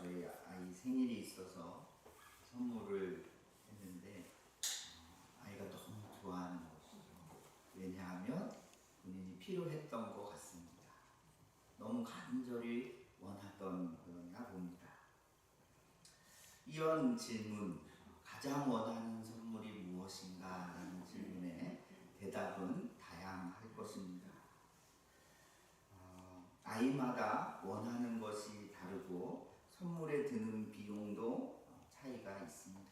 저희 아이 생일이 있어서 선물을 했는데 아이가 너무 좋아하는 것이죠. 왜냐하면 본인이 필요했던 것 같습니다. 너무 간절히 원하던 거였나 봅니다. 이런 질문, 가장 원하는 선물이 무엇인가? 라는 질문에 대답은 다양할 것입니다. 아이마다 원하는 것이 다르고 선물에 드는 비용도 차이가 있습니다.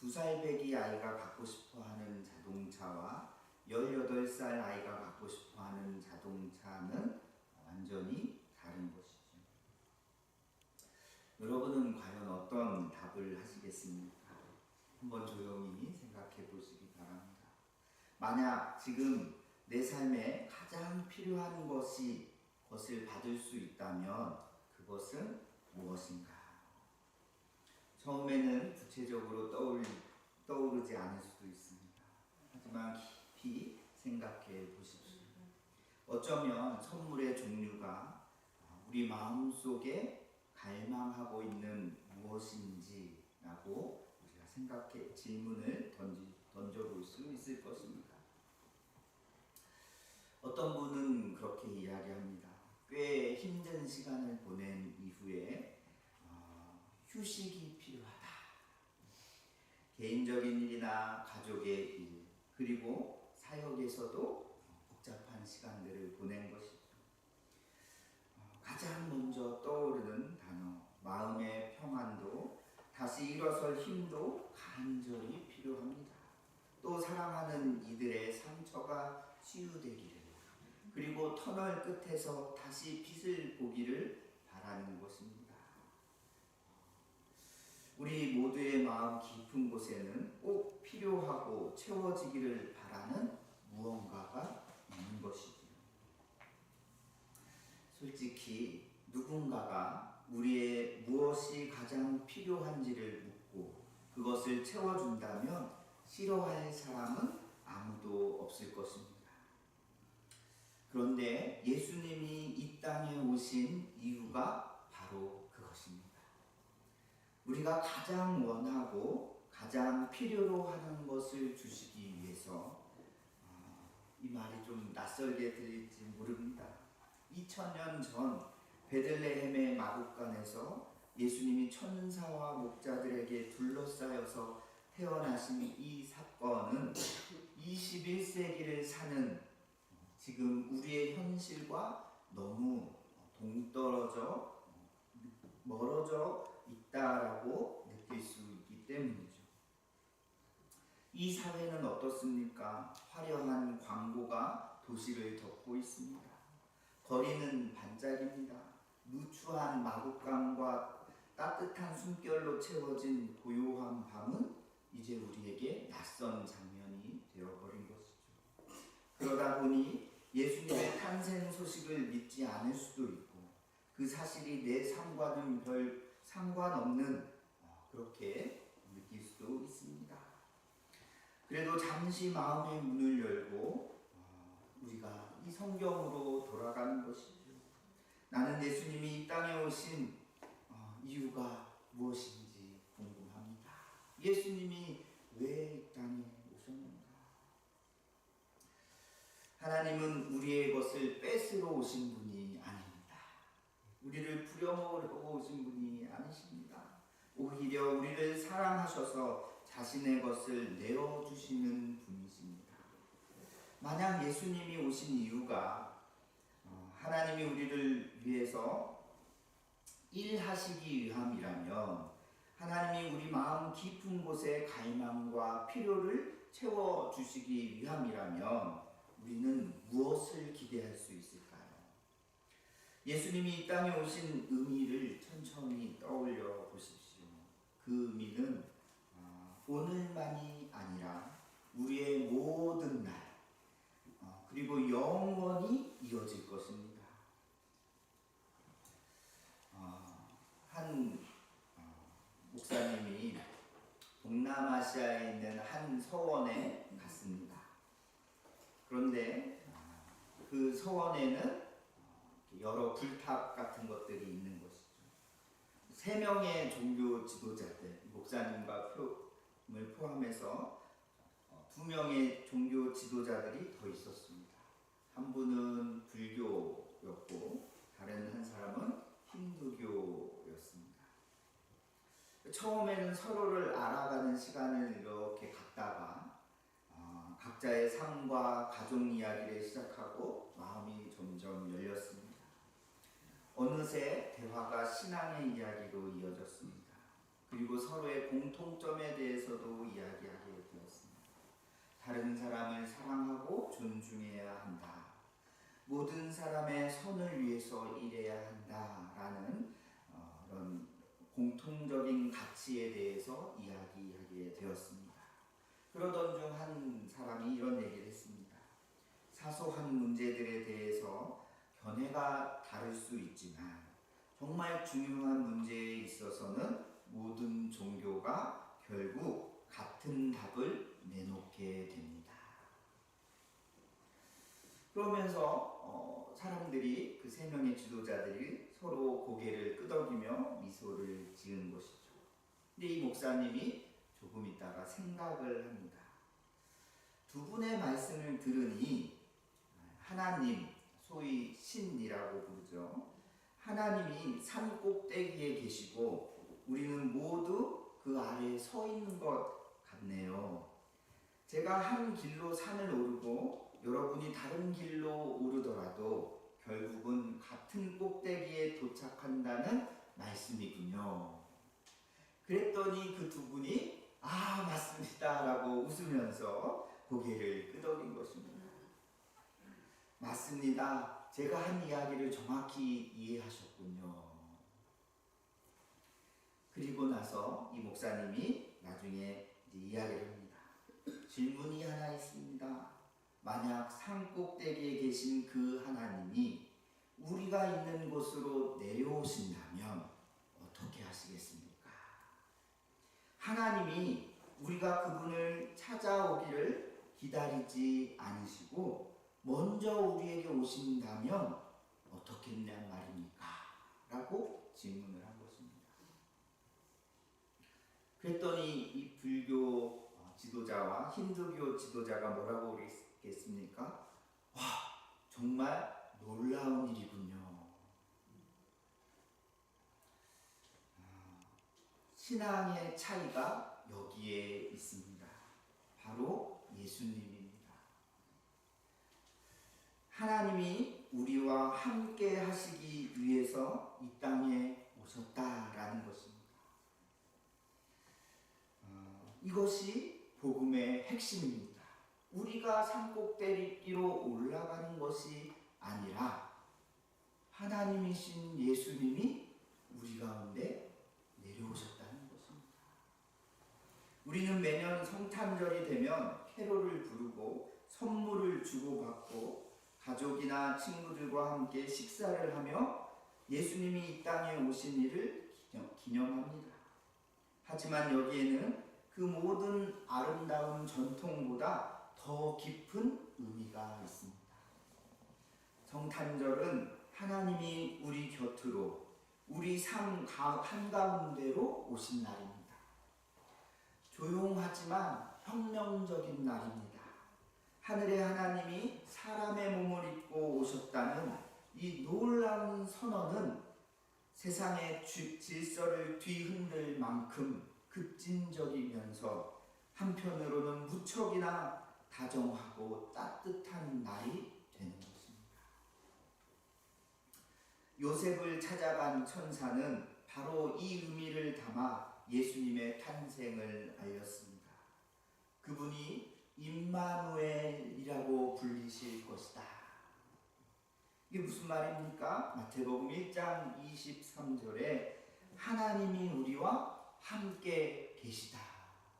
2살 배기 아이가 갖고 싶어하는 자동차와 18살 아이가 갖고 싶어하는 자동차는 완전히 다른 것이죠. 여러분은 과연 어떤 답을 하시겠습니까? 한번 조용히 생각해 보시기 바랍니다. 만약 지금 내 삶에 가장 필요한 것을 받을 수 있다면 그것은 무엇인가? 처음에는 구체적으로 떠오르지 않을 수도 있습니다. 하지만 깊이 생각해 보십시오. 어쩌면 선물의 종류가 우리 마음속에 갈망하고 있는 무엇인지라고 우리가 질문을 던져볼 수 있을 것입니다. 어떤 분은 그렇게 이야기합니다. 꽤 힘든 시간을 보낸 이후에 휴식이 필요하다. 개인적인 일이나 가족의 일, 그리고 사역에서도 복잡한 시간들을 보낸 것이죠. 가장 먼저 떠오르는 단어, 마음의 평안도, 다시 일어설 힘도 간절히 필요합니다. 또 사랑하는 이들의 상처가 치유되기를, 그리고 터널 끝에서 다시 빛을 보기를 바라는 것입니다. 우리 모두의 마음 깊은 곳에는 꼭 필요하고 채워지기를 바라는 무언가가 있는 것이지요. 솔직히 누군가가 우리의 무엇이 가장 필요한지를 묻고 그것을 채워준다면 싫어할 사람은 아무도 없을 것입니다. 그런데 예수님이 이 땅에 오신 이유가 바로 그것입니다. 우리가 가장 원하고 가장 필요로 하는 것을 주시기 위해서, 이 말이 좀 낯설게 들릴지 모릅니다. 2000년 전 베들레헴의 마국간에서 예수님이 천사와 목자들에게 둘러싸여서 태어나신 이 사건은 21세기를 사는 지금 우리의 현실과 너무 동떨어져 멀어져 있다라고 느낄 수 있기 때문이죠. 이 사회는 어떻습니까? 화려한 광고가 도시를 덮고 있습니다. 거리는 반짝입니다. 누추한 마국간과 따뜻한 숨결로 채워진 고요한 밤은 이제 우리에게 낯선 장면이 되어버린 것이죠. 그러다 보니 예수님의 탄생 소식을 믿지 않을 수도 있고 그 사실이 내 삶과는 별 상관없는 그렇게 느낄 수도 있습니다. 그래도 잠시 마음의 문을 열고 우리가 이 성경으로 돌아가는 것이죠. 나는 예수님이 이 땅에 오신 이유가 무엇인지 궁금합니다. 예수님이 왜 이 땅에 오셨는가? 하나님은 우리의 것을 뺏으러 오신 분이 아닙니다. 우리를 부려먹으려고 오신 분이 아니십니다. 오히려 우리를 사랑하셔서 자신의 것을 내어주시는 분이십니다. 만약 예수님이 오신 이유가 하나님이 우리를 위해서 일하시기 위함이라면, 하나님이 우리 마음 깊은 곳에 갈망과 필요를 채워주시기 위함이라면 우리는 무엇을 기대할 수 있을까요? 예수님이 이 땅에 오신 의미를 천천히 떠올려 보십시오. 그 의미는 오늘만이 아니라 우리의 모든 날, 그리고 영원히 이어질 것입니다. 한 목사님이 동남아시아에 있는 한 서원에 갔습니다. 그런데 그 서원에는 여러 불탑 같은 것들이 있는 것이죠. 세 명의 종교 지도자들, 목사님과 을 포함해서 두 명의 종교 지도자들이 더 있었습니다. 한 분은 불교였고 다른 한 사람은 힌두교였습니다. 처음에는 서로를 알아가는 시간을 이렇게 갖다가 각자의 삶과 가족 이야기를 시작하고 마음이 점점 열렸습니다. 어느새 대화가 신앙의 이야기로 이어졌습니다. 그리고 서로의 공통점에 대해서도 이야기하게 되었습니다. 다른 사람을 사랑하고 존중해야 한다. 모든 사람의 선을 위해서 일해야 한다라는 그런 공통적인 가치에 대해서 이야기하게 되었습니다. 그러던 중 한 사람이 이런 얘기를 했습니다. 사소한 문제들에 대해서 견해가 다를 수 있지만 정말 중요한 문제에 있어서는 모든 종교가 결국 같은 답을 내놓게 됩니다. 그러면서 사람들이 그 세 명의 지도자들이 서로 고개를 끄덕이며 미소를 지은 것이죠. 근데 이 목사님이 조금 있다가 생각을 합니다. 두 분의 말씀을 들으니 하나님, 소위 신이라고 부르죠. 하나님이 산 꼭대기에 계시고 우리는 모두 그 아래에 서 있는 것 같네요. 제가 한 길로 산을 오르고 여러분이 다른 길로 오르더라도 결국은 같은 꼭대기에 도착한다는 말씀이군요. 그랬더니 그 두 분이 맞습니다 라고 웃으면서 고개를 끄덕인 것입니다. 맞습니다. 제가 한 이야기를 정확히 이해하셨군요. 그리고 나서 이 목사님이 나중에 이야기를 합니다. 질문이 하나 있습니다. 만약 산 꼭대기에 계신 그 하나님이 우리가 있는 곳으로 내려오신다면 어떻게 하시겠습니까? 하나님이 우리가 그분을 찾아오기를 기다리지 않으시고 먼저 우리에게 오신다면 어떻게 했냔 말입니까? 라고 질문을 한 것입니다. 그랬더니 이 불교 지도자와 힌두교 지도자가 뭐라고 그랬겠습니까? 와, 정말 놀라운 일이군요. 신앙의 차이가 여기에 있습니다. 바로 예수님입니다. 하나님이 우리와 함께 하시기 위해서 이 땅에 오셨다라는 것입니다. 이것이 복음의 핵심입니다. 우리가 산꼭대기로 올라가는 것이 아니라 하나님이신 예수님이 우리 가운데 내려오셨다는 것입니다. 우리는 매년 성탄절이 되면 캐롤을 부르고 선물을 주고받고 가족이나 친구들과 함께 식사를 하며 예수님이 이 땅에 오신 일을 기념합니다. 하지만 여기에는 그 모든 아름다운 전통보다 더 깊은 의미가 있습니다. 성탄절은 하나님이 우리 곁으로, 우리 삶 한가운데로 오신 날입니다. 조용하지만 혁명적인 날입니다. 하늘의 하나님이 사람의 몸을 입고 오셨다는 이 놀라운 선언은 세상의 질서를 뒤흔들 만큼 급진적이면서 한편으로는 무척이나 다정하고 따뜻한 날이 되는 것입니다. 요셉을 찾아간 천사는 바로 이 의미를 담아 예수님의 탄생을 알렸습니다. 그분이 임마누엘이라고 불리실 것이다. 이게 무슨 말입니까? 마태복음 1장 23절에 하나님이 우리와 함께 계시다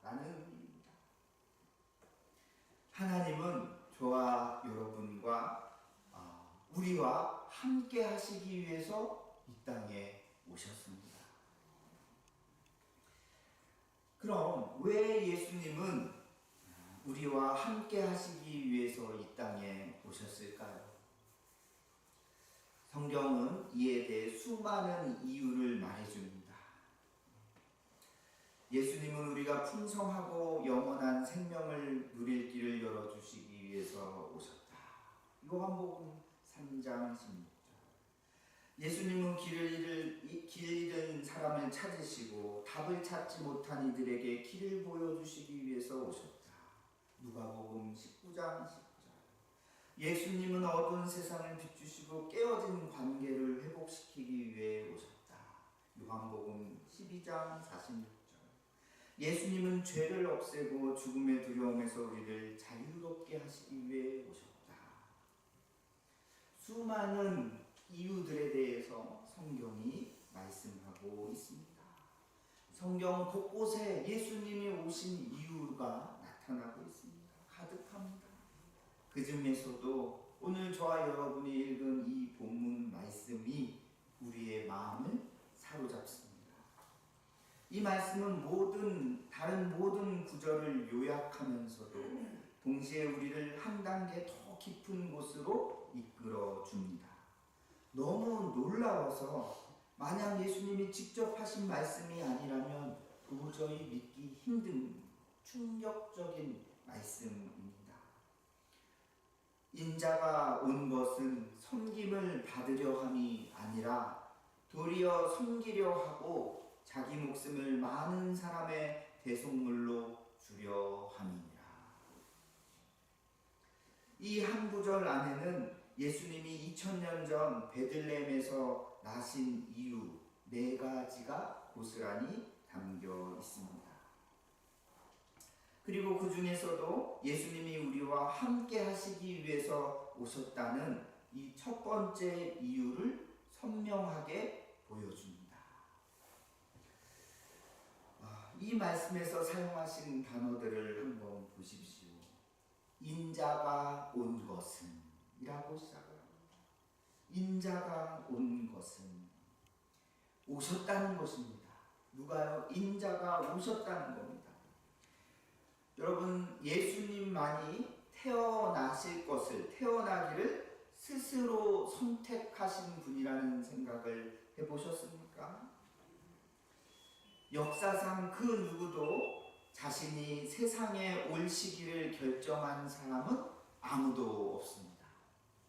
라는 의미입니다. 하나님은 저와 여러분과 우리와 함께 하시기 위해서 이 땅에 오셨습니다. 그럼 왜 예수님은 우리와 함께 하시기 위해서 이 땅에 오셨을까요? 성경은 이에 대해 수많은 이유를 말해줍니다. 예수님은 우리가 풍성하고 영원한 생명을 누릴 길을 열어주시기 위해서 오셨다. 요한복음 3장 16절. 예수님은 길 잃은 사람을 찾으시고 답을 찾지 못한 이들에게 길을 보여주시기 위해서 오셨다. 누가복음 19장 10절. 예수님은 어두운 세상을 비추시고 깨어진 관계를 회복시키기 위해 오셨다. 요한복음 12장 46절. 예수님은 죄를 없애고 죽음의 두려움에서 우리를 자유롭게 하시기 위해 오셨다. 수많은 이유들에 대해서 성경이 말씀하고 있습니다. 성경 곳곳에 예수님이 오신 이유가 나타나고 있습니다. 가득합니다. 그 중에서도 오늘 저와 여러분이 읽은 이 본문 말씀이 우리의 마음을 사로잡습니다. 이 말씀은 다른 모든 구절을 요약하면서도 동시에 우리를 한 단계 더 깊은 곳으로 이끌어 줍니다. 너무 놀라워서 만약 예수님이 직접 하신 말씀이 아니라면 도저히 믿기 힘든 충격적인 말씀입니다. 인자가 온 것은 섬김을 받으려 함이 아니라 도리어 섬기려 하고 자기 목숨을 많은 사람의 대속물로 주려 함이니라. 이 한 구절 안에는 예수님이 2000년 전 베들레헴에서 나신 이유 4가지가 고스란히 담겨 있습니다. 그리고 그 중에서도 예수님이 우리와 함께 하시기 위해서 오셨다는 이 첫 번째 이유를 선명하게 보여줍니다. 이 말씀에서 사용하신 단어들을 한번 보십시오. 인자가 온 것은 이라고 시작을 합니다. 인자가 온 것은 오셨다는 것입니다. 누가요? 인자가 오셨다는 겁니다. 여러분, 예수님만이 태어나기를 스스로 선택하신 분이라는 생각을 해보셨습니까? 역사상 그 누구도 자신이 세상에 올 시기를 결정한 사람은 아무도 없습니다.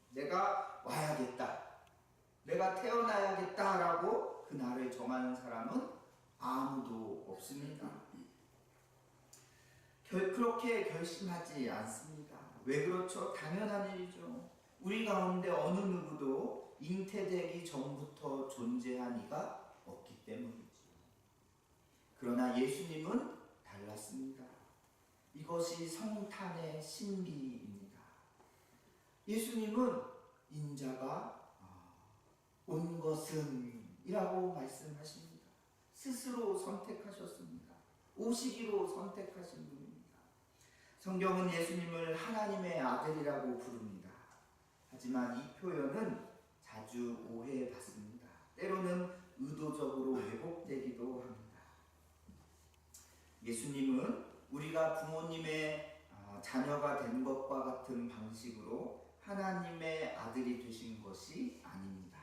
내가 와야겠다, 내가 태어나야겠다라고 그 날을 정하는 사람은 아무도 없습니다. 그렇게 결심하지 않습니다. 왜 그렇죠? 당연한 일이죠. 우리 가운데 어느 누구도 잉태되기 전부터 존재한 이가 없기 때문이죠. 그러나 예수님은 달랐습니다. 이것이 성탄의 신비입니다. 예수님은 인자가 온 것은 이라고 말씀하십니다. 스스로 선택하셨습니다. 오시기로 선택하신 분입니다. 성경은 예수님을 하나님의 아들이라고 부릅니다. 하지만 이 표현은 자주 오해받습니다. 때로는 의도적으로 왜곡되기도 합니다. 예수님은 우리가 부모님의 자녀가 된 것과 같은 방식으로 하나님의 아들이 되신 것이 아닙니다.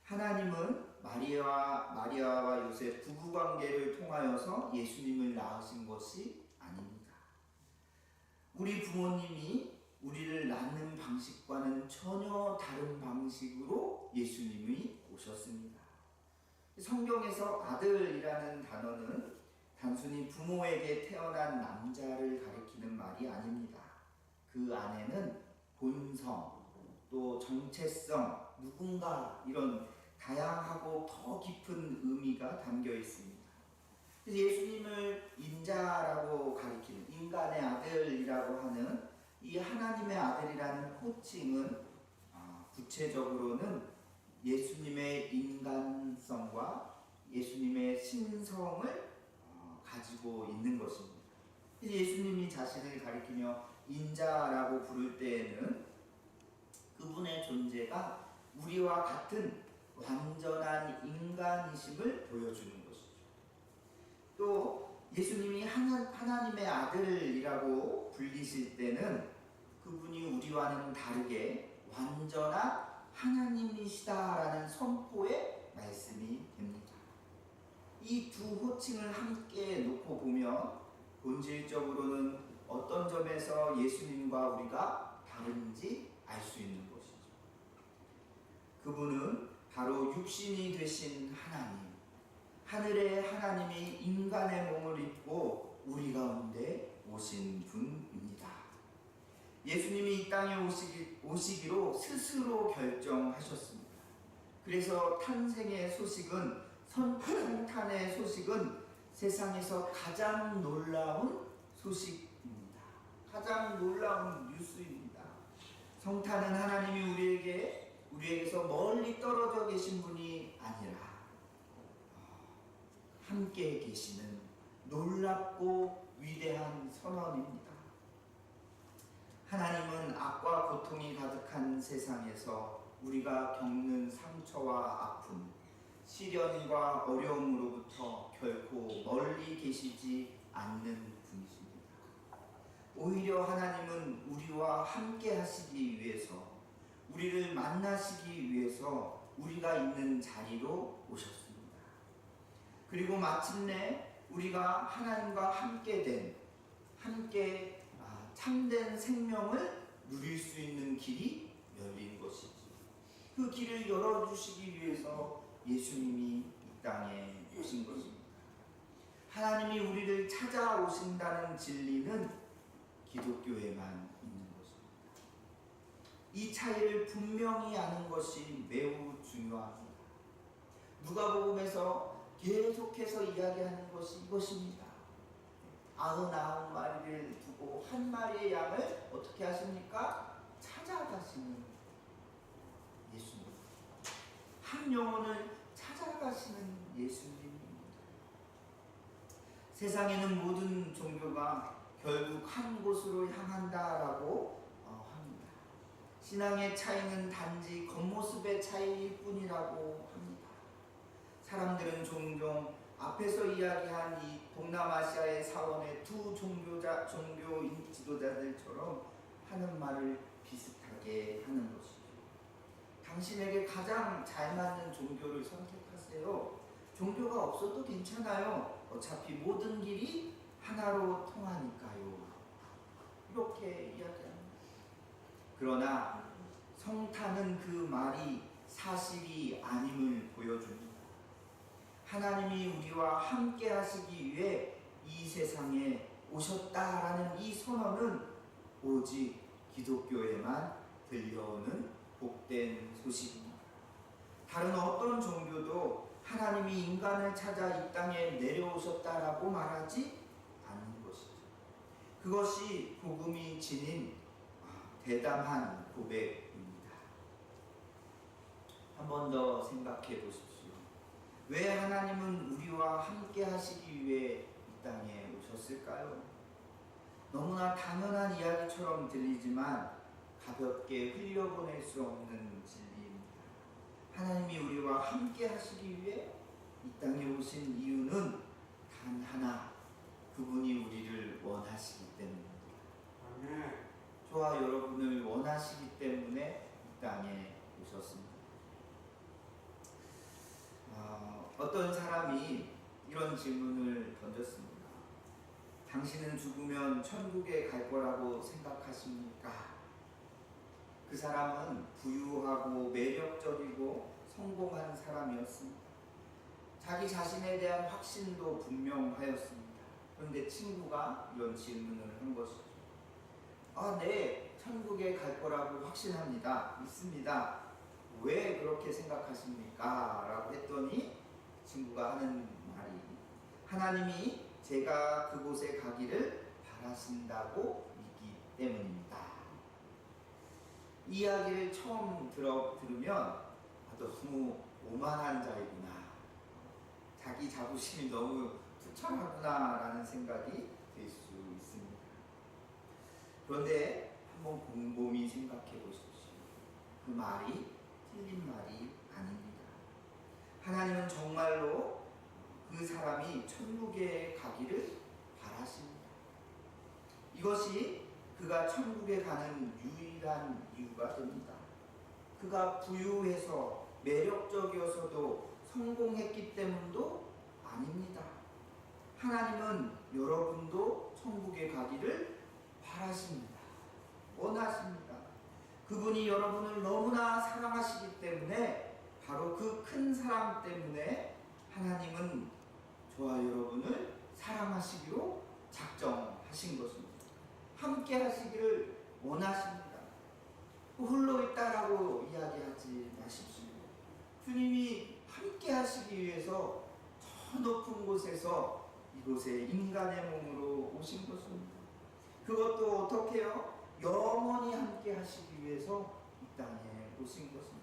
하나님은 마리아와 요셉 부부관계를 통하여서 예수님을 낳으신 것이 아닙니다. 우리 부모님이 우리를 낳는 방식과는 전혀 다른 방식으로 예수님이 오셨습니다. 성경에서 아들이라는 단어는 단순히 부모에게 태어난 남자를 가리키는 말이 아닙니다. 그 안에는 본성, 또 정체성, 누군가 이런 다양하고 더 깊은 의미가 담겨 있습니다. 그래서 예수님을 인자라고 가리키는 인간의 아들이라고 하는 이 하나님의 아들이라는 호칭은 구체적으로는 예수님의 인간성과 예수님의 신성을 가지고 있는 것입니다. 예수님이 자신을 가리키며 인자라고 부를 때에는 그분의 존재가 우리와 같은 완전한 인간이심을 보여주는 것이죠. 또 예수님이 하나님의 아들이라고 불리실 때는 그분이 우리와는 다르게 완전한 하나님이시다라는 선포의 말씀이 됩니다. 이 두 호칭을 함께 놓고 보면 본질적으로는 어떤 점에서 예수님과 우리가 다른지 알 수 있는 것이죠. 그분은 바로 육신이 되신 하나님, 하늘의 하나님이 인간의 몸을 입고 우리 가운데 오신 분입니다. 예수님이 이 땅에 오시기로 스스로 결정하셨습니다. 그래서 탄생의 소식은, 성탄의 소식은 세상에서 가장 놀라운 소식입니다. 가장 놀라운 뉴스입니다. 성탄은 하나님이 우리에게서 멀리 떨어져 계신 분이 아니라 함께 계시는 놀랍고 위대한 선언입니다. 하나님은 악과 고통이 가득한 세상에서 우리가 겪는 상처와 아픔, 시련과 어려움으로부터 결코 멀리 계시지 않는 분이십니다. 오히려 하나님은 우리와 함께 하시기 위해서, 우리를 만나시기 위해서 우리가 있는 자리로 오셨습니다. 그리고 마침내 우리가 하나님과 함께 참된 생명을 누릴 수 있는 길이 열린 것이지. 그 길을 열어주시기 위해서 예수님이 이 땅에 오신 것입니다. 하나님이 우리를 찾아오신다는 진리는 기독교에만 있는 것입니다. 이 차이를 분명히 아는 것이 매우 중요합니다. 누가복음에서 계속해서 이야기하는 것이 이것입니다. 99마리를 두고 한 마리의 양을 어떻게 하십니까? 찾아가시는 예수님. 한 영혼을 찾아가시는 예수님입니다. 세상에는 모든 종교가 결국 한 곳으로 향한다라고 합니다. 신앙의 차이는 단지 겉모습의 차이일 뿐이라고 합니다. 사람들은 종종 앞에서 이야기한 이 동남아시아의 사원의 두 종교 지도자들처럼 하는 말을 비슷하게 하는 것이죠. 당신에게 가장 잘 맞는 종교를 선택하세요. 종교가 없어도 괜찮아요. 어차피 모든 길이 하나로 통하니까요. 이렇게 이야기합니다. 그러나 성탄은 그 말이 사실이 아님을 보여줍니다. 하나님이 우리와 함께 하시기 위해 이 세상에 오셨다라는 이 선언은 오직 기독교에만 들려오는 복된 소식입니다. 다른 어떤 종교도 하나님이 인간을 찾아 이 땅에 내려오셨다라고 말하지 않는 것이죠. 그것이 복음이 지닌 대담한 고백입니다. 한 번 더 생각해 보십시오. 왜 하나님은 우리와 함께 하시기 위해 이 땅에 오셨을까요? 너무나 당연한 이야기처럼 들리지만 가볍게 흘려보낼 수 없는 진리입니다. 하나님이 우리와 함께 하시기 위해 이 땅에 오신 이유는 단 하나, 그분이 우리를 원하시기 때문입니다. 저와 여러분을 원하시기 때문에 이 땅에 오셨습니다. 어떤 사람이 이런 질문을 던졌습니다. 당신은 죽으면 천국에 갈 거라고 생각하십니까? 그 사람은 부유하고 매력적이고 성공한 사람이었습니다. 자기 자신에 대한 확신도 분명하였습니다. 그런데 친구가 이런 질문을 한 것이죠. 네, 천국에 갈 거라고 확신합니다. 믿습니다. 왜 그렇게 생각하십니까? 라고 했더니 친구가 하는 말이, 하나님이 제가 그곳에 가기를 바라신다고 믿기 때문입니다. 이 이야기를 처음 들으면 너무 오만한 자이구나, 자기 자부심이 너무 투철하구나 라는 생각이 들 수 있습니다. 그런데 한번 곰곰이 생각해 보십시오. 그 말이 틀린 말이 아닙니다. 하나님은 정말로 그 사람이 천국에 가기를 바라십니다. 이것이 그가 천국에 가는 유일한 이유가 됩니다. 그가 부유해서 매력적이어서도 성공했기 때문도 아닙니다. 하나님은 여러분도 천국에 가기를 바라십니다. 원하십니다. 그분이 여러분을 너무나 사랑하시기 때문에, 바로 그 큰 사랑 때문에 하나님은 저와 여러분을 사랑하시기로 작정하신 것입니다. 함께 하시기를 원하십니다. 홀로 있다라고 이야기하지 마십시오. 주님이 함께 하시기 위해서 저 높은 곳에서 이곳에 인간의 몸으로 오신 것입니다. 그것도 어떻게요? 영원히 함께 하시기 위해서 이 땅에 오신 것입니다.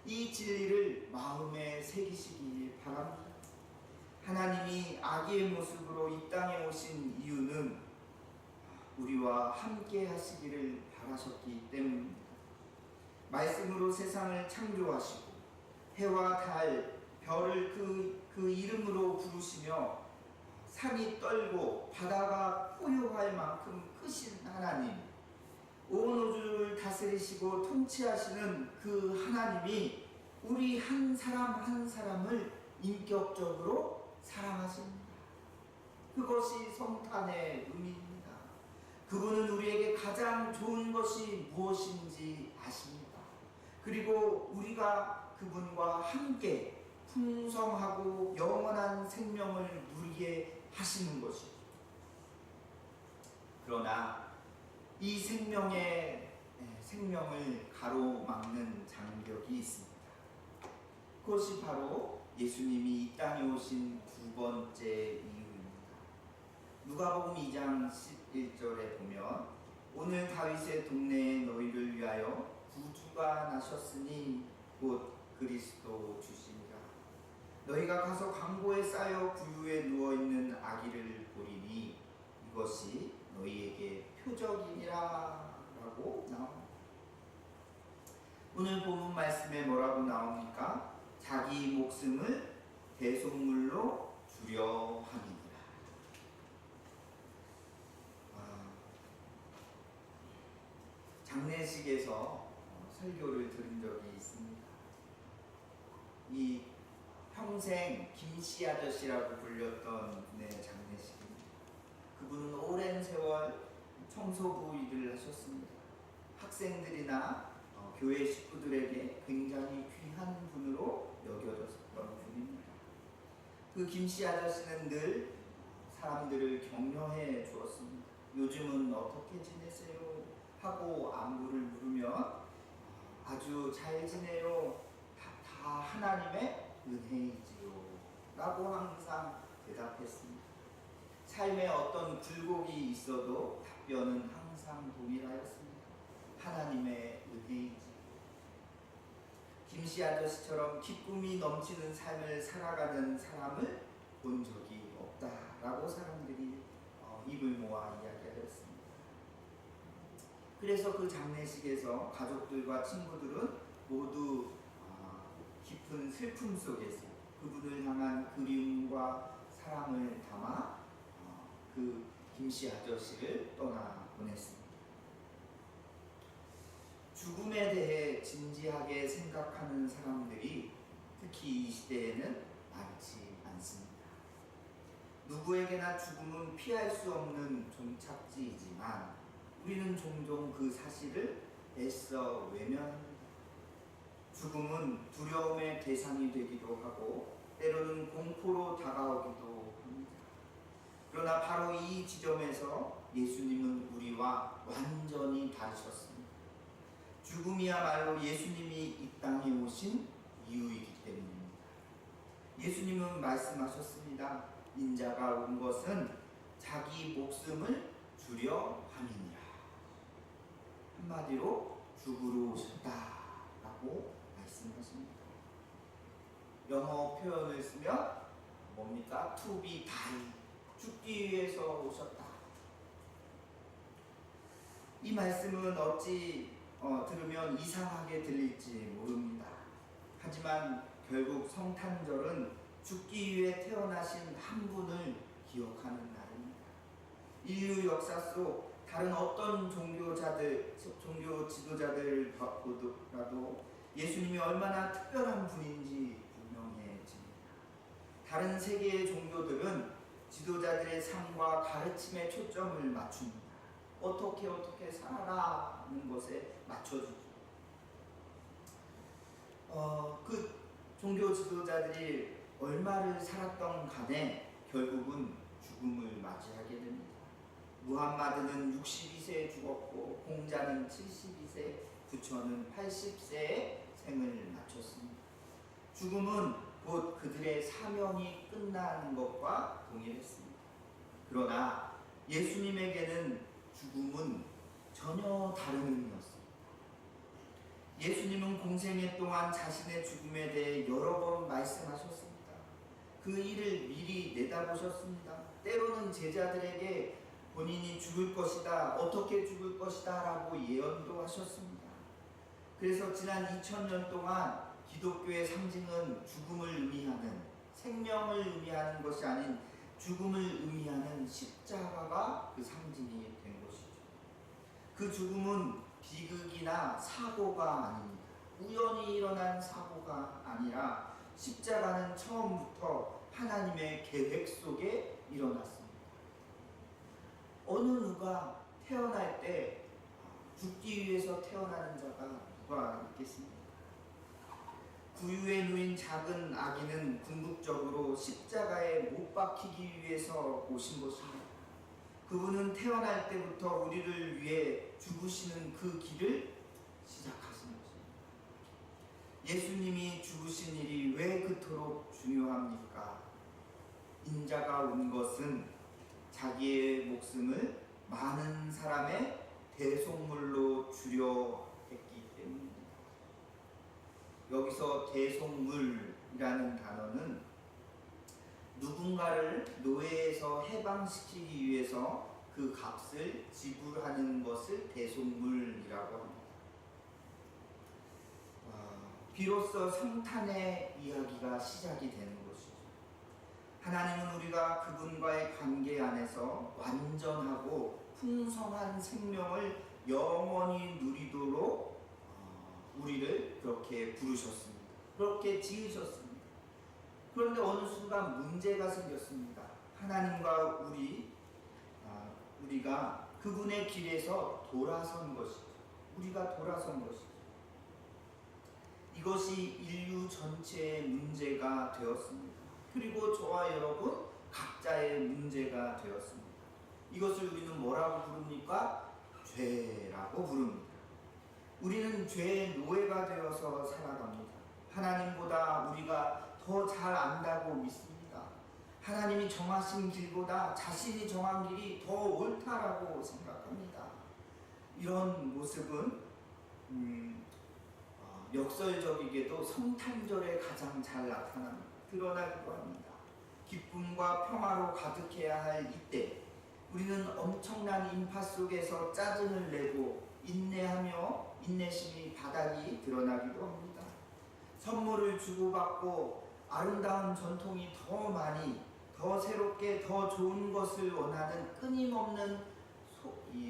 이 진리를 마음에 새기시기 바랍니다. 하나님이 아기의 모습으로 이 땅에 오신 이유는 우리와 함께 하시기를 바라셨기 때문입니다. 말씀으로 세상을 창조하시고 해와 달, 별을 그 이름으로 부르시며 산이 떨고 바다가 포효할 만큼 크신 하나님, 온 우주를 다스리시고 통치하시는 그 하나님이 우리 한 사람 한 사람을 인격적으로 사랑하십니다. 그것이 성탄의 의미입니다. 그분은 우리에게 가장 좋은 것이 무엇인지 아십니다. 그리고 우리가 그분과 함께 풍성하고 영원한 생명을 누리게 하시는 것이죠. 그러나 이 생명을 가로막는 장벽이 있습니다. 그것이 바로 예수님이 이 땅에 오신 두 번째 이유입니다. 누가복음 2장 11절에 보면, 오늘 다윗의 동네에 너희를 위하여 구주가 나셨으니 곧 그리스도 주시니라. 너희가 가서 강보에 쌓여 구유에 누워있는 아기를 보리니 이것이 너희에게 표적이니라 라고 나옵니다. 오늘 본문 말씀에 뭐라고 나옵니까? 자기 목숨을 대속물로 주려 함이니라. 장례식에서 설교를 들은 적이 있습니다. 이 평생 김씨 아저씨라고 불렸던 분의 장례식입니다. 그분은 오랜 세월 청소부 일을 하셨습니다. 학생들이나 교회 식구들에게 굉장히 귀한 분으로 여겨졌던 분입니다. 그 김씨 아저씨는 늘 사람들을 격려해 주었습니다. 요즘은 어떻게 지내세요? 하고 안부를 물으면 아주 잘 지내요. 다 하나님의 은혜이지요. 라고 항상 대답했습니다. 삶에 어떤 굴곡이 있어도 답변은 항상 동일하였습니다. 하나님의 은혜이지. 김씨 아저씨처럼 기쁨이 넘치는 삶을 살아가는 사람을 본 적이 없다라고 사람들이 입을 모아 이야기하였습니다. 그래서 그 장례식에서 가족들과 친구들은 모두 깊은 슬픔 속에서 그분을 향한 그리움과 사랑을 담아 그 김씨 아저씨를 떠나보냈습니다. 죽음에 대해 진지하게 생각하는 사람들이 특히 이 시대에는 많지 않습니다. 누구에게나 죽음은 피할 수 없는 종착지이지만 우리는 종종 그 사실을 애써 외면합니다. 죽음은 두려움의 대상이 되기도 하고 때로는 공포로 다가오기도 합니다. 그러나 바로 이 지점에서 예수님은 우리와 완전히 다르셨습니다. 죽음이야말로 예수님이 이 땅에 오신 이유이기 때문입니다. 예수님은 말씀하셨습니다. 인자가 온 것은 자기 목숨을 주려 함이니라. 한마디로 죽으러 오셨다라고 말씀하십니다. 영어 표현을 쓰면 뭡니까? To be die. 죽기 위해서 오셨다. 이 말씀은 어찌 들으면 이상하게 들릴지 모릅니다. 하지만 결국 성탄절은 죽기 위해 태어나신 한 분을 기억하는 날입니다. 인류 역사 속 다른 어떤 종교 지도자들 보더라도 예수님이 얼마나 특별한 분인지 분명해집니다. 다른 세계의 종교들은 지도자들의 삶과 가르침에 초점을 맞춥니다. 어떻게 살아라는 것에 맞춰주죠. 그 종교 지도자들이 얼마를 살았던 간에 결국은 죽음을 맞이하게 됩니다. 무함마드는 62세에 죽었고 공자는 72세, 부처는 80세에 생을 마쳤습니다. 죽음은 곧 그들의 사명이 끝나는 것과 동일했습니다. 그러나 예수님에게는 죽음은 전혀 다른 의미였습니다. 예수님은 공생애 동안 자신의 죽음에 대해 여러 번 말씀하셨습니다. 그 일을 미리 내다보셨습니다. 때로는 제자들에게 본인이 죽을 것이다, 어떻게 죽을 것이다 라고 예언도 하셨습니다. 그래서 지난 2000년 동안 기독교의 상징은 죽음을 의미하는, 생명을 의미하는 것이 아닌 죽음을 의미하는 십자가가 그 상징이 된 것이죠. 그 죽음은 비극이나 사고가 아닙니다. 우연히 일어난 사고가 아니라 십자가는 처음부터 하나님의 계획 속에 일어났습니다. 어느 누가 태어날 때 죽기 위해서 태어나는 자가 누가 있겠습니까? 구유에 누인 작은 아기는 궁극적으로 십자가에 못 박히기 위해서 오신 것입니다. 그분은 태어날 때부터 우리를 위해 죽으시는 그 길을 시작하신 것입니다. 예수님이 죽으신 일이 왜 그토록 중요합니까? 인자가 온 것은 자기의 목숨을 많은 사람의 대속물로 주려 했기 때문입니다. 여기서 대속물이라는 단어는 누군가를 노예에서 해방시키기 위해서 그 값을 지불하는 것을 대속물이라고 합니다. 비로소 성탄의 이야기가 시작이 되는 것이죠. 하나님은 우리가 그분과의 관계 안에서 완전하고 풍성한 생명을 영원히 누리도록 우리를 그렇게 부르셨습니다. 그렇게 지으셨습니다. 그런데 어느 순간 문제가 생겼습니다. 하나님과 우리가 그분의 길에서 돌아선 것이죠. 우리가 돌아선 것이죠. 이것이 인류 전체의 문제가 되었습니다. 그리고 저와 여러분 각자의 문제가 되었습니다. 이것을 우리는 뭐라고 부릅니까? 죄라고 부릅니다. 우리는 죄의 노예가 되어서 살아갑니다. 하나님보다 우리가 더 잘 안다고 믿습니다. 하나님이 정하신 길보다 자신이 정한 길이 더 옳다라고 생각합니다. 이런 모습은 역설적이게도 성탄절에 가장 잘 드러나기도 합니다. 기쁨과 평화로 가득해야 할 이때 우리는 엄청난 인파 속에서 짜증을 내고 인내하며 인내심이 바닥이 드러나기도 합니다. 선물을 주고받고 아름다운 전통이 더 많이, 더 새롭게, 더 좋은 것을 원하는 끊임없는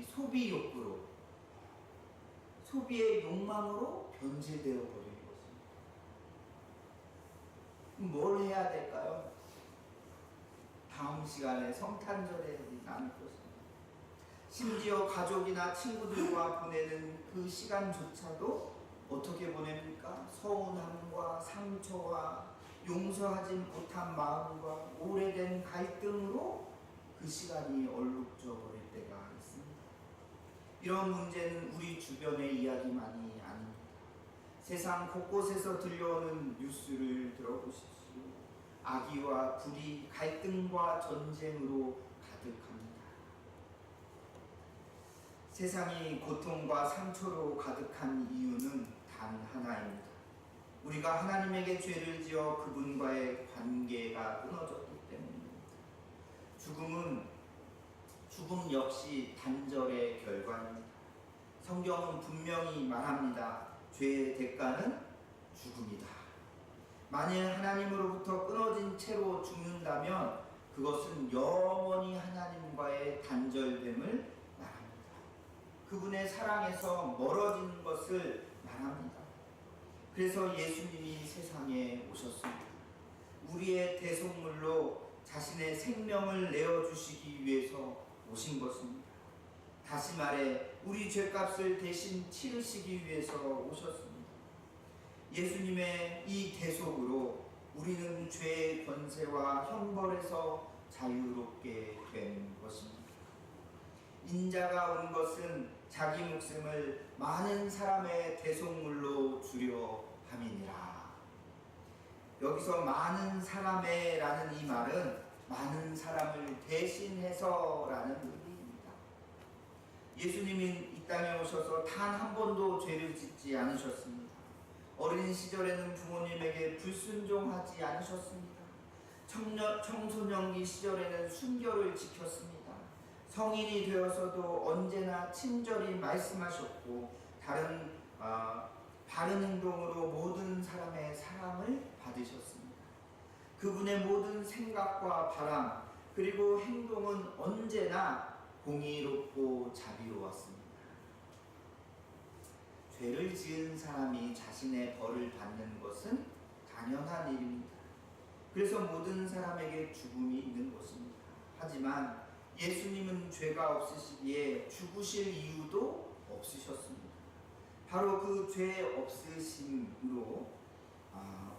소비 욕구로, 소비의 욕망으로 변질되어 버리는 것입니다. 뭘 해야 될까요? 다음 시간에 성탄절에 나눌 것입니다. 심지어 가족이나 친구들과 보내는 그 시간조차도 어떻게 보냅니까? 서운함과 상처와 용서하지 못한 마음과 오래된 갈등으로 그 시간이 얼룩져 버릴 때가 있습니다. 이런 문제는 우리 주변의 이야기만이 아닙니다. 세상 곳곳에서 들려오는 뉴스를 들어보십시오. 악의와 불의, 갈등과 전쟁으로 가득합니다. 세상이 고통과 상처로 가득한 이유는 단 하나입니다. 우리가 하나님에게 죄를 지어 그분과의 관계가 끊어졌기 때문입니다. 죽음 역시 단절의 결과입니다. 성경은 분명히 말합니다. 죄의 대가는 죽음이다. 만일 하나님으로부터 끊어진 채로 죽는다면 그것은 영원히 하나님과의 단절됨을 말합니다. 그분의 사랑에서 멀어지는 것을 말합니다. 그래서 예수님이 세상에 오셨습니다. 우리의 대속물로 자신의 생명을 내어주시기 위해서 오신 것입니다. 다시 말해 우리 죄값을 대신 치르시기 위해서 오셨습니다. 예수님의 이 대속으로 우리는 죄의 권세와 형벌에서 자유롭게 된 것입니다. 인자가 온 것은 자기 목숨을 많은 사람의 대속물로 주려 함이니라. 여기서 많은 사람의 라는 이 말은 많은 사람을 대신해서 라는 의미입니다. 예수님은 이 땅에 오셔서 단 한 번도 죄를 짓지 않으셨습니다. 어린 시절에는 부모님에게 불순종하지 않으셨습니다. 청소년기 시절에는 순결을 지켰습니다. 성인이 되어서도 언제나 친절히 말씀하셨고 바른 행동으로 모든 사람의 사랑을 받으셨습니다. 그분의 모든 생각과 바람 그리고 행동은 언제나 공의롭고 자비로웠습니다. 죄를 지은 사람이 자신의 벌을 받는 것은 당연한 일입니다. 그래서 모든 사람에게 죽음이 있는 것입니다. 하지만 예수님은 죄가 없으시기에 죽으실 이유도 없으셨습니다. 바로 그 죄 없으심으로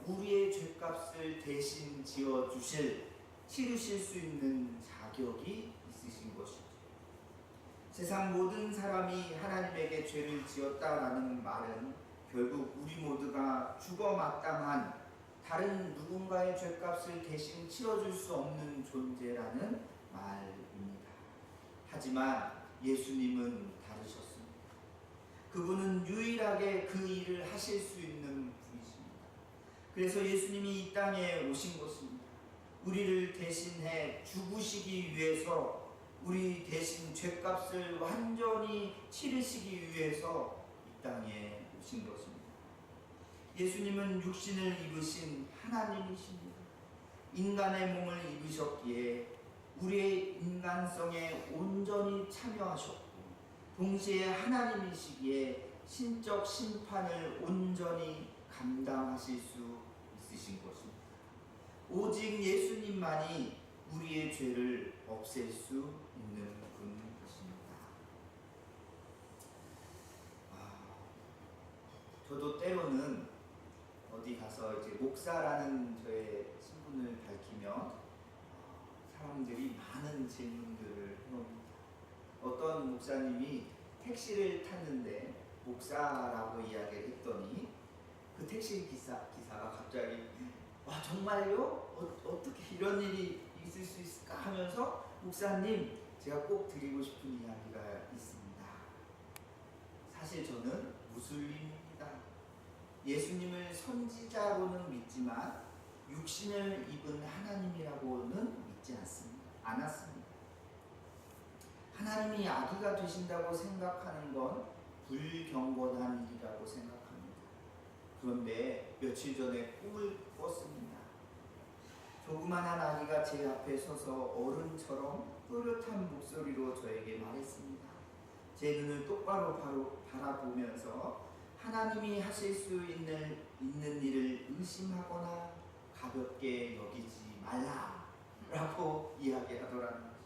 우리의 죄값을 대신 치르실 수 있는 자격이 있으신 것이죠. 세상 모든 사람이 하나님에게 죄를 지었다라는 말은 결국 우리 모두가 죽어 마땅한 다른 누군가의 죄값을 대신 치러줄 수 없는 존재라는 말입니다. 하지만 예수님은 다르셨습니다. 그분은 유일하게 그 일을 하실 수 있는 분이십니다. 그래서 예수님이 이 땅에 오신 것입니다. 우리를 대신해 죽으시기 위해서, 우리 대신 죄값을 완전히 치르시기 위해서 이 땅에 오신 것입니다. 예수님은 육신을 입으신 하나님이십니다. 인간의 몸을 입으셨기에 우리의 인간성에 온전히 참여하셨고, 동시에 하나님이시기에 신적 심판을 온전히 감당하실 수 있으신 것입니다. 오직 예수님만이 우리의 죄를 없앨 수 있는 분이십니다. 저도 때로는 어디 가서 이제 목사라는 저의 신분을 밝히면 사람들이 많은 질문들을 해옵니다. 어떤 목사님이 택시를 탔는데 목사라고 이야기를 했더니 그 택시 기사가 갑자기 와 정말요? 어떻게 이런 일이 있을 수 있을까 하면서 목사님 제가 꼭 드리고 싶은 이야기가 있습니다. 사실 저는 무슬림입니다. 예수님을 선지자로는 믿지만 육신을 입은 하나님이라고는 믿지 않았습니다. 하나님이 아기가 되신다고 생각하는 건 불경건한 일이라고 생각합니다. 그런데 며칠 전에 꿈을 꿨습니다. 조그만한 아기가 제 앞에 서서 어른처럼 또렷한 목소리로 저에게 말했습니다. 제 눈을 똑바로 바라보면서 하나님이 하실 수 있는 일을 의심하거나 가볍게 여기지 말라라고 이야기하더라는 것입니다.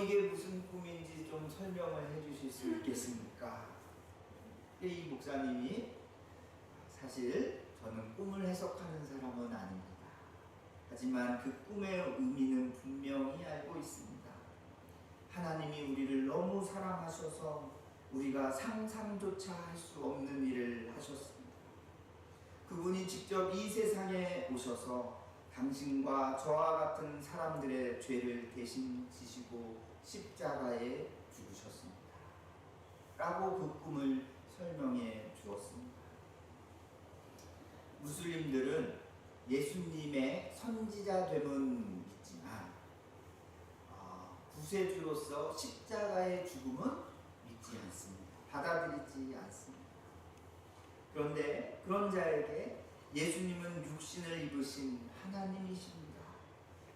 이게 무슨 꿈인지 좀 설명을 해주실 수 있겠습니까? 이 목사님이 사실 저는 꿈을 해석하는 사람은 아닙니다. 하지만 그 꿈의 의미는 분명히 알고 있습니다. 하나님이 우리를 너무 사랑하셔서 우리가 상상조차 할 수 없는 일을 하셨습니다. 그분이 직접 이 세상에 오셔서 당신과 저와 같은 사람들의 죄를 대신 지시고 십자가에 죽으셨습니다. 라고 그 꿈을 설명해 주었습니다. 무슬림들은 예수님의 선지자됨은 믿지만 구세주로서 십자가의 죽음은 믿지 않습니다. 받아들이지 않습니다. 그런데 그런 자에게 예수님은 육신을 입으신 하나님이십니다.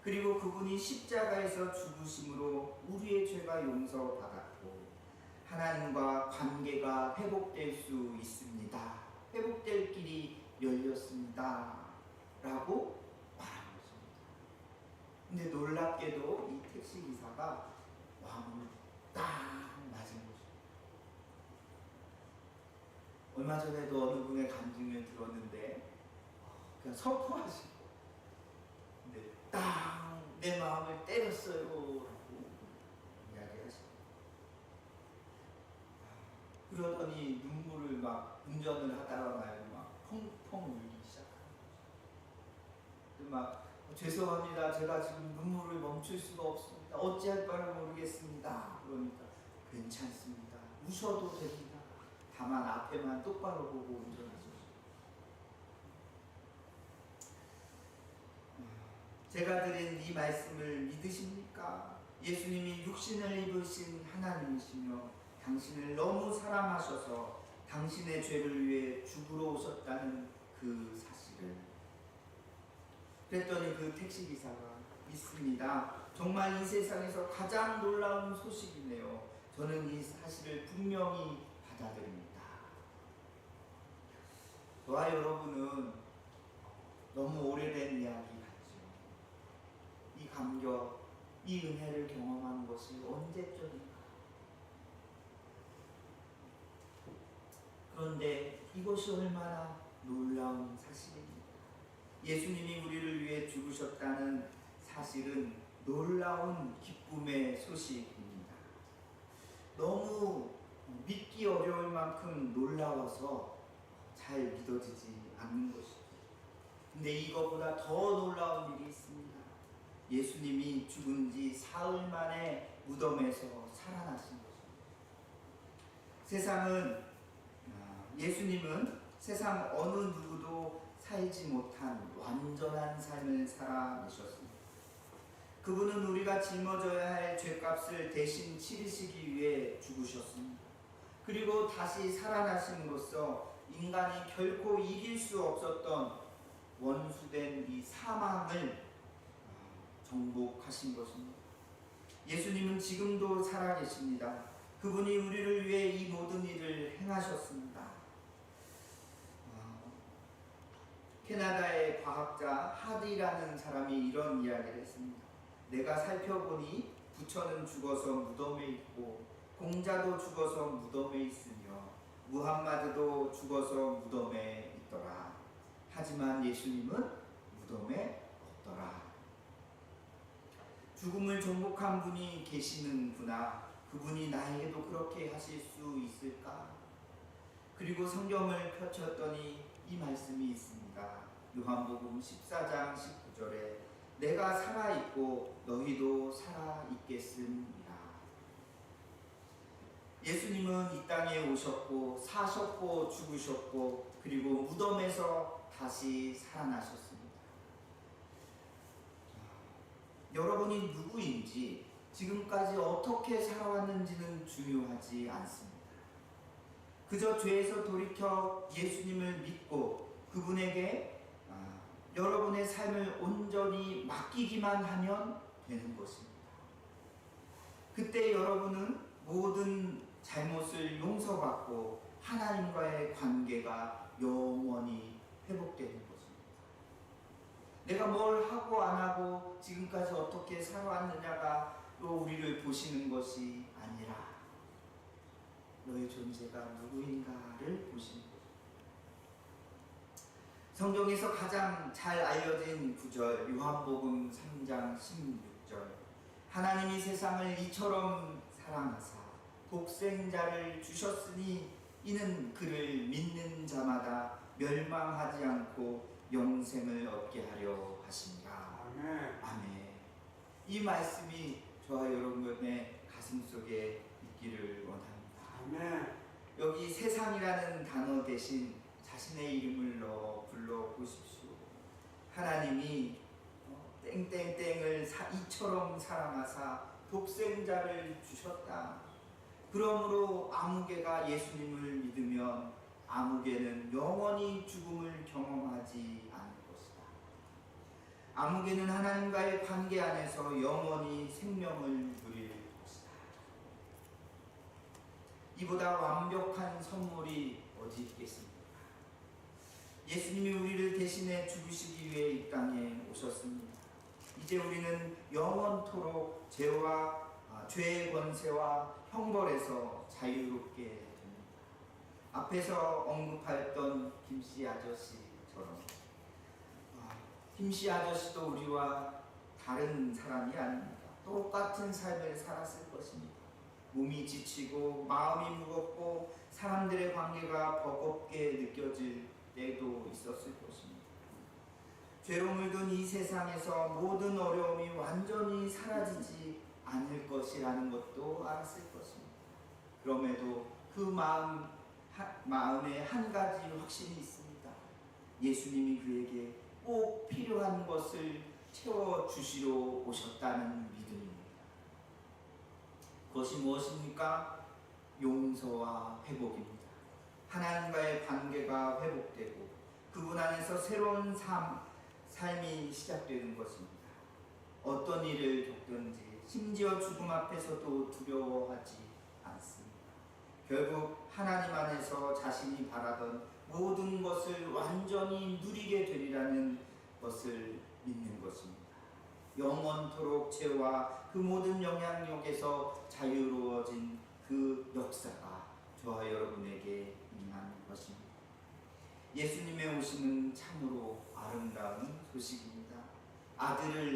그리고 그분이 십자가에서 죽으심으로 우리의 죄가 용서받았고 하나님과 관계가 회복될 수 있습니다. 회복될 길이 열렸습니다. 라고 말한 것입니다. 근데 놀랍게도 이 택시기사가 왕을 딱 맞은 거죠. 얼마 전에도 어느 분의 간증을 들었는데 그냥 선포하시고 근데 딱 내 마음을 때렸어요 라고 이야기하시고 그러더니 눈물을 막 운전을 하다가 말고 막 펑펑 울기 시작하는 거죠. 막 죄송합니다. 제가 지금 눈물을 멈출 수가 없습니다. 어찌할 바를 모르겠습니다. 그러니까 괜찮습니다. 우셔도 됩니다. 다만 앞에만 똑바로 보고 운전하십시오. 제가 드린 이 말씀을 믿으십니까? 예수님이 육신을 입으신 하나님이시며 당신을 너무 사랑하셔서 당신의 죄를 위해 죽으러 오셨다는 그 사실을. 그랬더니 그 택시기사가 믿습니다. 정말 이 세상에서 가장 놀라운 소식이네요. 저는 이 사실을 분명히 받아들입니다. 저와 여러분은 너무 오래된 이야기 같죠. 이 감격, 이 은혜를 경험한 것이 언제적인가. 그런데 이것이 얼마나 놀라운 사실입니다. 예수님이 우리를 위해 죽으셨다는 사실은 놀라운 기쁨의 소식입니다. 너무 믿기 어려울 만큼 놀라워서 잘 믿어지지 않는 것입니다. 근데 이것보다 더 놀라운 일이 있습니다. 예수님이 죽은 지 사흘 만에 무덤에서 살아나신 것입니다. 예수님은 세상 어느 누구도 살지 못한 완전한 삶을 살아내셨습니다. 그분은 우리가 짊어져야 할 죄값을 대신 치르시기 위해 죽으셨습니다. 그리고 다시 살아나심으로써 인간이 결코 이길 수 없었던 원수된 이 사망을 정복하신 것입니다. 예수님은 지금도 살아계십니다. 그분이 우리를 위해 이 모든 일을 행하셨습니다. 캐나다의 과학자 하디라는 사람이 이런 이야기를 했습니다. 내가 살펴보니 부처는 죽어서 무덤에 있고 공자도 죽어서 무덤에 있으며 무함마드도 죽어서 무덤에 있더라. 하지만 예수님은 무덤에 없더라. 죽음을 정복한 분이 계시는구나. 그분이 나에게도 그렇게 하실 수 있을까? 그리고 성경을 펼쳤더니 이 말씀이 있습니다. 요한복음 14장 19절에 내가 살아있고 너희도 살아있겠음이라. 예수님은 이 땅에 오셨고 사셨고 죽으셨고 그리고 무덤에서 다시 살아나셨습니다. 여러분이 누구인지 지금까지 어떻게 살아왔는지는 중요하지 않습니다. 그저 죄에서 돌이켜 예수님을 믿고 그분에게 여러분의 삶을 온전히 맡기기만 하면 되는 것입니다. 그때 여러분은 모든 잘못을 용서받고 하나님과의 관계가 영원히 회복되는 것입니다. 내가 뭘 하고 안 하고 지금까지 어떻게 살아왔느냐가 또 우리를 보시는 것이 아니라 너의 존재가 누구인가를 보시는 것입니다. 성경에서 가장 잘 알려진 구절 요한복음 3장 16절 하나님이 세상을 이처럼 사랑하사 독생자를 주셨으니 이는 그를 믿는 자마다 멸망하지 않고 영생을 얻게 하려 하십니다. 아멘. 아멘. 이 말씀이 저와 여러분의 가슴속에 있기를 원합니다. 아멘. 여기 세상이라는 단어 대신 자신의 이름을 넣어 불러보십시오. 하나님이 땡땡땡을 이처럼 사랑하사 독생자를 주셨다. 그러므로 아무개가 예수님을 믿으면 아무개는 영원히 죽음을 경험하지 않을 것이다. 아무개는 하나님과의 관계 안에서 영원히 생명을 누릴 것이다. 이보다 완벽한 선물이 어디 있겠습니까? 예수님이 우리를 대신해 죽으시기 위해 이 땅에 오셨습니다. 이제 우리는 영원토록 죄의 권세와 형벌에서 자유롭게 됩니다. 앞에서 언급했던 김씨 아저씨처럼 김씨 아저씨도 우리와 다른 사람이 아닙니다. 똑같은 삶을 살았을 것입니다. 몸이 지치고 마음이 무겁고 사람들의 관계가 버겁게 느껴질 때도 있었을 것입니다. 죄로 물든 이 세상에서 모든 어려움이 완전히 사라지지 않을 것이라는 것도 알았을 것입니다. 그럼에도 그 마음에 한 가지 확신이 있습니다. 예수님이 그에게 꼭 필요한 것을 채워주시러 오셨다는 믿음입니다. 그것이 무엇입니까? 용서와 회복입니다. 하나님과의 관계가 회복되고 그분 안에서 새로운 삶이 시작되는 것입니다. 어떤 일을 겪든지 심지어 죽음 앞에서도 두려워하지 않습니다. 결국 하나님 안에서 자신이 바라던 모든 것을 완전히 누리게 되리라는 것을 믿는 것입니다. 영원토록 죄와 그 모든 영향력에서 자유로워진 그 역사가 저와 여러분에게 임한 것입니다. 예수님의 오심은 참으로 아름다운 소식입니다. 아들을